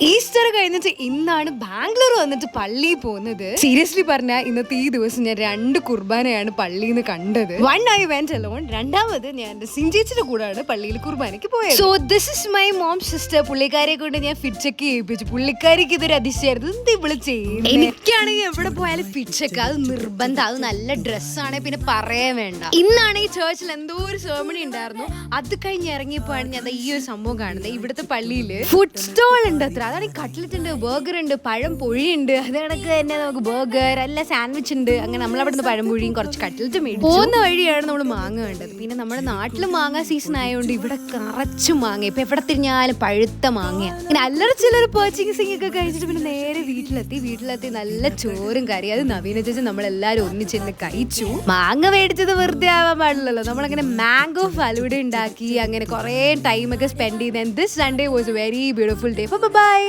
Easter കഴിഞ്ഞിട്ട് ഇന്നാണ് ബാംഗ്ലൂർ വന്നിട്ട് പള്ളിയിൽ പോകുന്നത്. സീരിയസ്ലി പറഞ്ഞാൽ ഇന്നത്തെ ഈ ദിവസം ഞാൻ 2 കുർബാനയാണ് പള്ളിയിൽ നിന്ന് കണ്ടത്. വൺ ഐ വെന്റ് അലോൺ, രണ്ടാമത് ഞാൻ എന്റെ സിഞ്ചേച്ചിയുടെ കൂടെയാണ് പള്ളിയിൽ കുർബാനയ്ക്ക് പോയത്. So this is my mom sister. പുള്ളിക്കാരെ കൊണ്ട് ഞാൻ ഫിറ്റ് ചെക്ക് ചെയ്യിപ്പിച്ചു. പുള്ളിക്കാരിക്ക് ഇതൊരു അതിശയായിരുന്നു. എന്ത് ഇവിടെ ചെയ്യുന്നത്? എനിക്കാണെങ്കിൽ എവിടെ പോയാലും ഫിറ്റ് ചെക്ക്, അത് നിർബന്ധം. അത് നല്ല ഡ്രസ്സാണ്, പിന്നെ പറയാൻ വേണ്ട. ഇന്നാണെങ്കിൽ ചേർച്ചിൽ എന്തോ ഒരു സെർമണി ഉണ്ടായിരുന്നു. അത് കഴിഞ്ഞ് ഇറങ്ങിയപ്പോഴാണ് ഞാൻ ഈ ഒരു സംഭവം കാണുന്നത്. ഇവിടുത്തെ പള്ളിയിൽ ഫുഡ് സ്റ്റോൾ ഉണ്ട്. അത്ര അതാണ് കട്ട്ലറ്റ് ഉണ്ട്, ബർഗർ ഉണ്ട്, പഴം പൊഴിയുണ്ട്. അത് കണക്ക് തന്നെ നമുക്ക് ബർഗർ അല്ല സാൻഡ്വിച്ച് ഉണ്ട്. അങ്ങനെ നമ്മളവിടെ നിന്ന് പഴം പൊഴിയും കുറച്ച് കട്ട്ലറ്റ് മേടിച്ചു. പോകുന്ന വഴിയാണ് നമ്മൾ മാങ്ങ കണ്ടത്. പിന്നെ നമ്മുടെ നാട്ടിൽ മാങ്ങ സീസൺ ആയതുകൊണ്ട് ഇവിടെ കറച്ചു മാങ്ങ. ഇപ്പൊ എവിടെ തിരിഞ്ഞാലും പഴുത്ത മാങ്ങയാണ്. പിന്നെ അല്ലറ ചിലർ പർച്ചേസിംഗ് ഒക്കെ കഴിച്ചിട്ട് പിന്നെ നേരെ വീട്ടിലെത്തി നല്ല ചോറും കറി. അത് നവീന ചേച്ചി നമ്മളെല്ലാരും ഒന്നിച്ചെന്ന് കഴിച്ചു. മാങ്ങ മേടിച്ചത് വെറുതെ ആവാൻ പാടില്ലല്ലോ. നമ്മളങ്ങനെ മാംഗോ ഫലൂഡ ഉണ്ടാക്കി അങ്ങനെ കുറെ ടൈമൊക്കെ സ്പെൻഡ് ചെയ്ത്. This Sunday was a very beautiful day. By.